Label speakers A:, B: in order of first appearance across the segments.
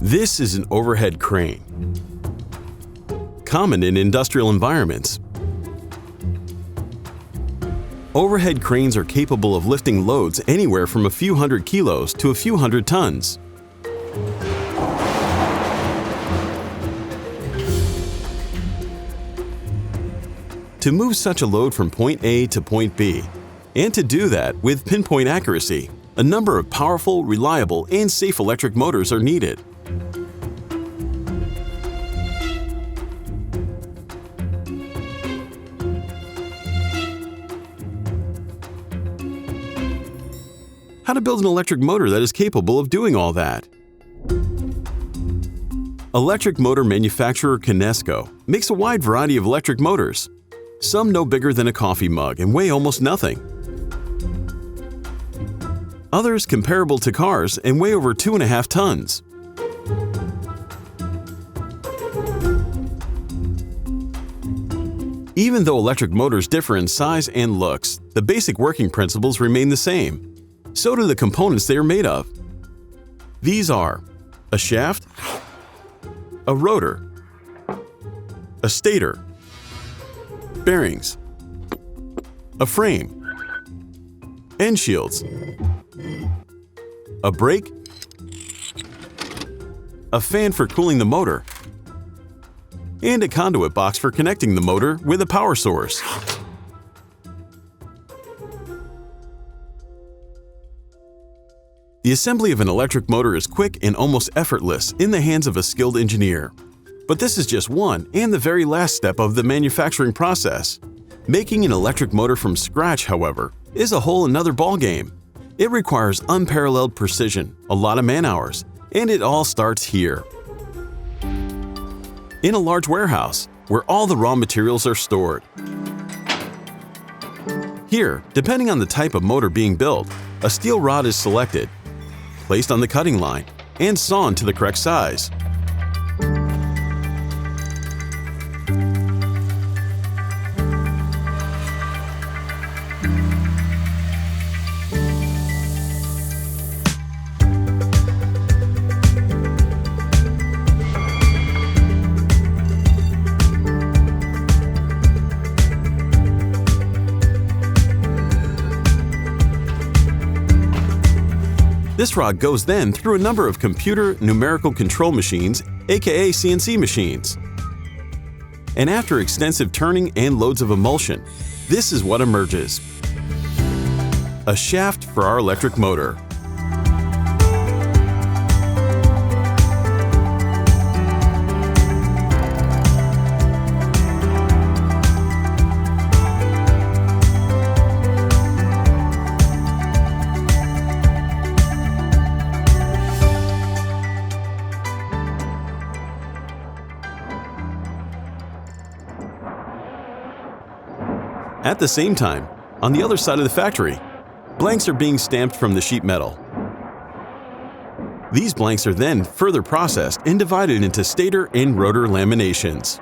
A: This is an overhead crane, common in industrial environments. Overhead cranes are capable of lifting loads anywhere from a few hundred kilos to a few hundred tons. To move such a load from point A to point B, and to do that with pinpoint accuracy, a number of powerful, reliable, and safe electric motors are needed. How to build an electric motor that is capable of doing all that? Electric motor manufacturer Kinesco makes a wide variety of electric motors, some no bigger than a coffee mug and weigh almost nothing. Others comparable to cars and weigh over 2.5 tons. Even though electric motors differ in size and looks, the basic working principles remain the same. So do the components they are made of. These are a shaft, a rotor, a stator, bearings, a frame, end shields, a brake, a fan for cooling the motor, and a conduit box for connecting the motor with a power source. The assembly of an electric motor is quick and almost effortless in the hands of a skilled engineer. But this is just one and the very last step of the manufacturing process. Making an electric motor from scratch, however, is a whole another ballgame. It requires unparalleled precision, a lot of man-hours, and it all starts here. In a large warehouse, where all the raw materials are stored. Here, depending on the type of motor being built, a steel rod is selected, placed on the cutting line, and sawn to the correct size. This rod goes then through a number of computer numerical control machines, aka CNC machines. And after extensive turning and loads of emulsion, this is what emerges: a shaft for our electric motor. At the same time, on the other side of the factory, blanks are being stamped from the sheet metal. These blanks are then further processed and divided into stator and rotor laminations.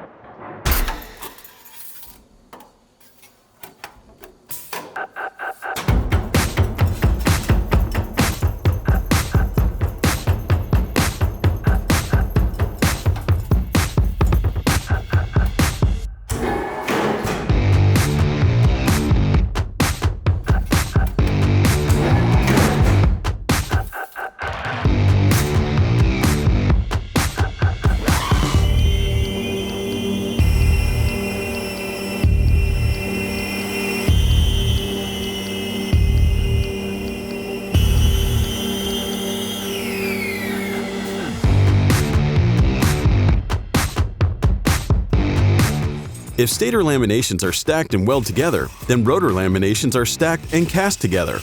A: If stator laminations are stacked and weld together, then rotor laminations are stacked and cast together.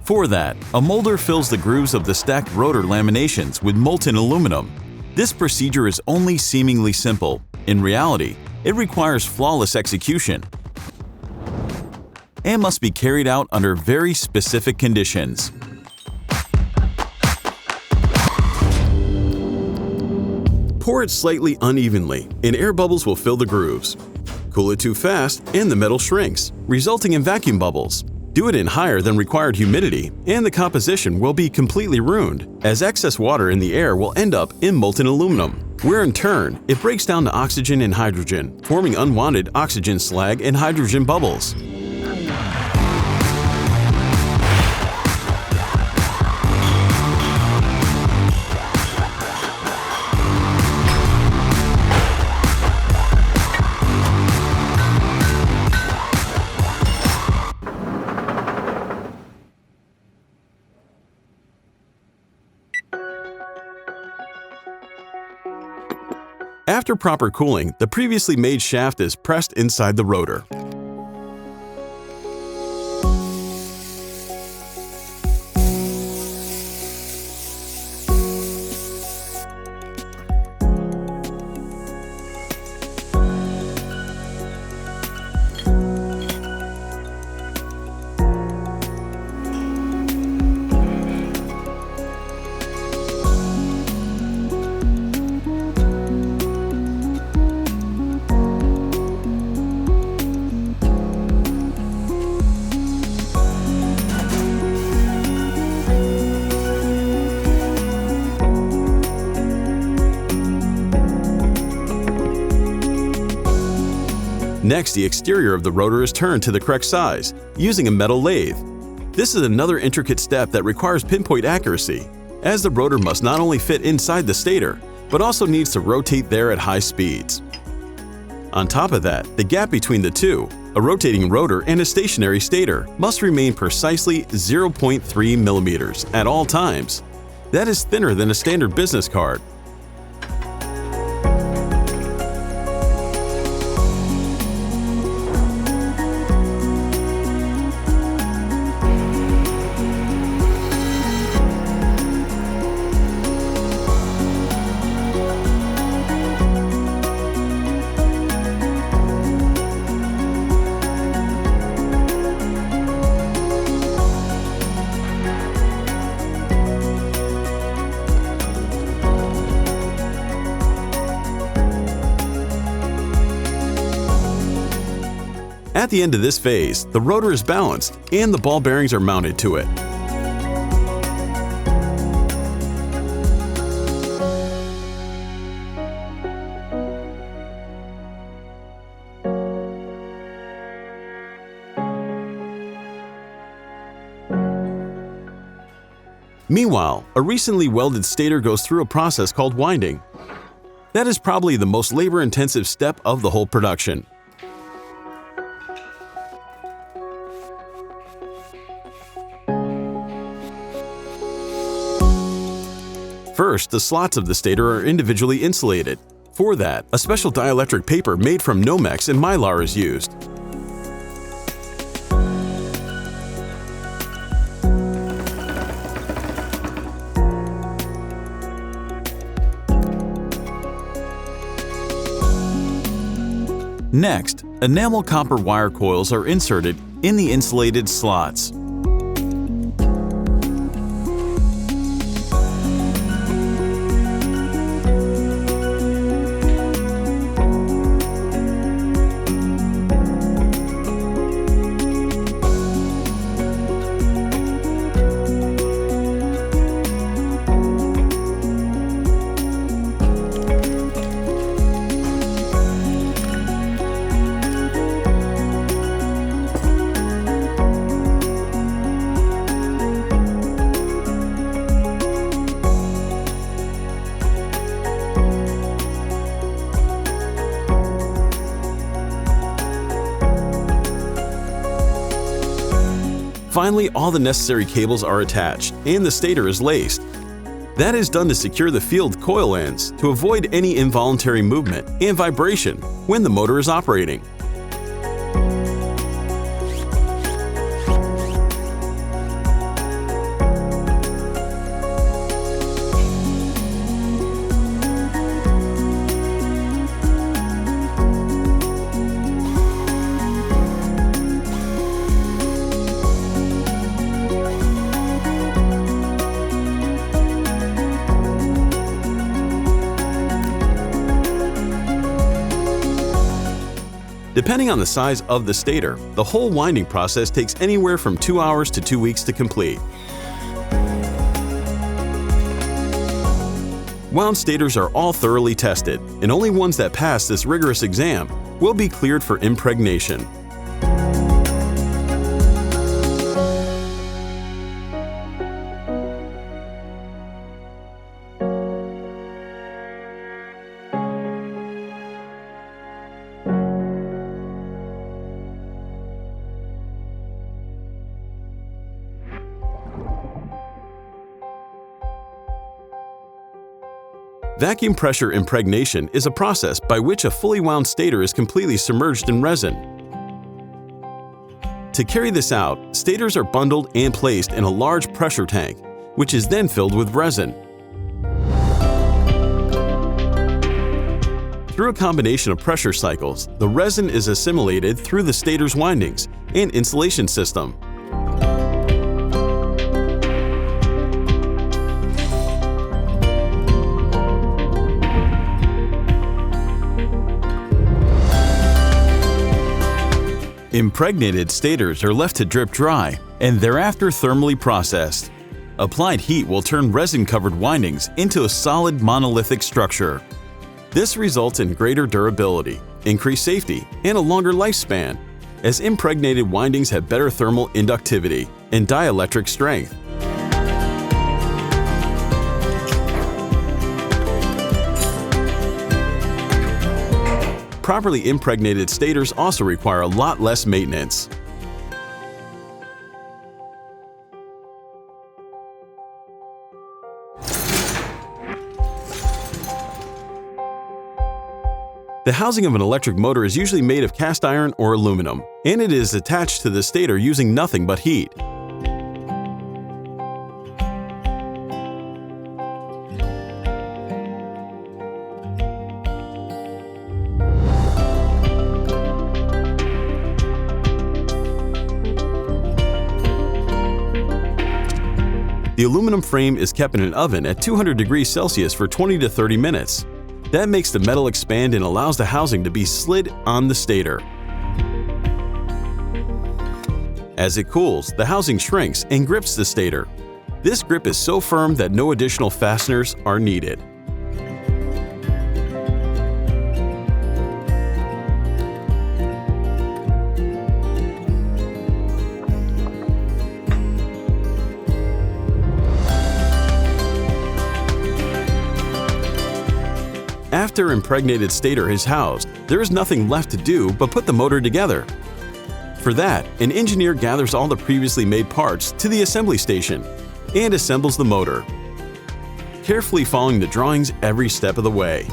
A: For that, a molder fills the grooves of the stacked rotor laminations with molten aluminum. This procedure is only seemingly simple. In reality, it requires flawless execution and must be carried out under very specific conditions. Pour it slightly unevenly, and air bubbles will fill the grooves. Cool it too fast, and the metal shrinks, resulting in vacuum bubbles. Do it in higher than required humidity, and the composition will be completely ruined, as excess water in the air will end up in molten aluminum, where in turn it breaks down to oxygen and hydrogen, forming unwanted oxygen slag and hydrogen bubbles. After proper cooling, the previously made shaft is pressed inside the rotor. Next, the exterior of the rotor is turned to the correct size, using a metal lathe. This is another intricate step that requires pinpoint accuracy, as the rotor must not only fit inside the stator, but also needs to rotate there at high speeds. On top of that, the gap between the two, a rotating rotor and a stationary stator, must remain precisely 0.3 millimeters at all times. That is thinner than a standard business card. At the end of this phase, the rotor is balanced and the ball bearings are mounted to it. Meanwhile, a recently welded stator goes through a process called winding. That is probably the most labor-intensive step of the whole production. First, the slots of the stator are individually insulated. For that, a special dielectric paper made from Nomex and Mylar is used. Next, enamel copper wire coils are inserted in the insulated slots. Finally, all the necessary cables are attached and the stator is laced. That is done to secure the field coil ends to avoid any involuntary movement and vibration when the motor is operating. Depending on the size of the stator, the whole winding process takes anywhere from 2 hours to 2 weeks to complete. Wound stators are all thoroughly tested, and only ones that pass this rigorous exam will be cleared for impregnation. Vacuum pressure impregnation is a process by which a fully wound stator is completely submerged in resin. To carry this out, stators are bundled and placed in a large pressure tank, which is then filled with resin. Through a combination of pressure cycles, the resin is assimilated through the stator's windings and insulation system. Impregnated stators are left to drip dry and thereafter thermally processed. Applied heat will turn resin-covered windings into a solid monolithic structure. This results in greater durability, increased safety, and a longer lifespan, as impregnated windings have better thermal inductivity and dielectric strength. Properly impregnated stators also require a lot less maintenance. The housing of an electric motor is usually made of cast iron or aluminum, and it is attached to the stator using nothing but heat. The aluminum frame is kept in an oven at 200 degrees Celsius for 20 to 30 minutes. That makes the metal expand and allows the housing to be slid on the stator. As it cools, the housing shrinks and grips the stator. This grip is so firm that no additional fasteners are needed. After impregnated stator is housed, there is nothing left to do but put the motor together. For that, an engineer gathers all the previously made parts to the assembly station and assembles the motor, carefully following the drawings every step of the way.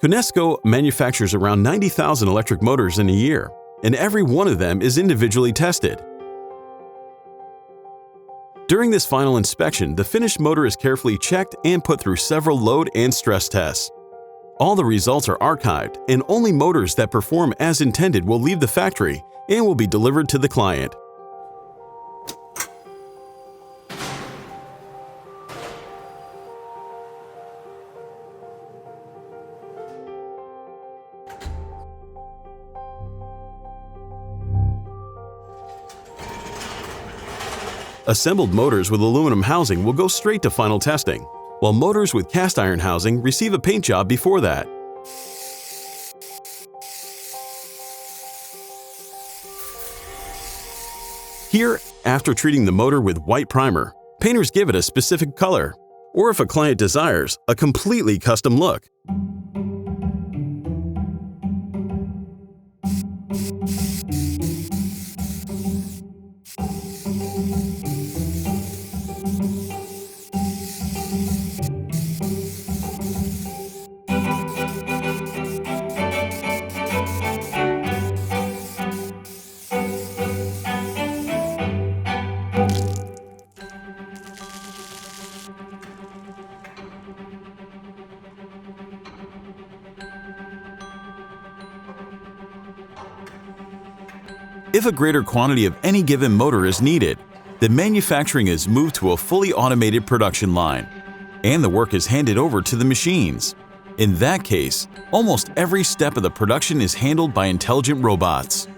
A: Conesco manufactures around 90,000 electric motors in a year, and every one of them is individually tested. During this final inspection, the finished motor is carefully checked and put through several load and stress tests. All the results are archived, and only motors that perform as intended will leave the factory and will be delivered to the client. Assembled motors with aluminum housing will go straight to final testing, while motors with cast iron housing receive a paint job before that. Here, after treating the motor with white primer, painters give it a specific color, or if a client desires, a completely custom look. If a greater quantity of any given motor is needed, then manufacturing is moved to a fully automated production line, and the work is handed over to the machines. In that case, almost every step of the production is handled by intelligent robots.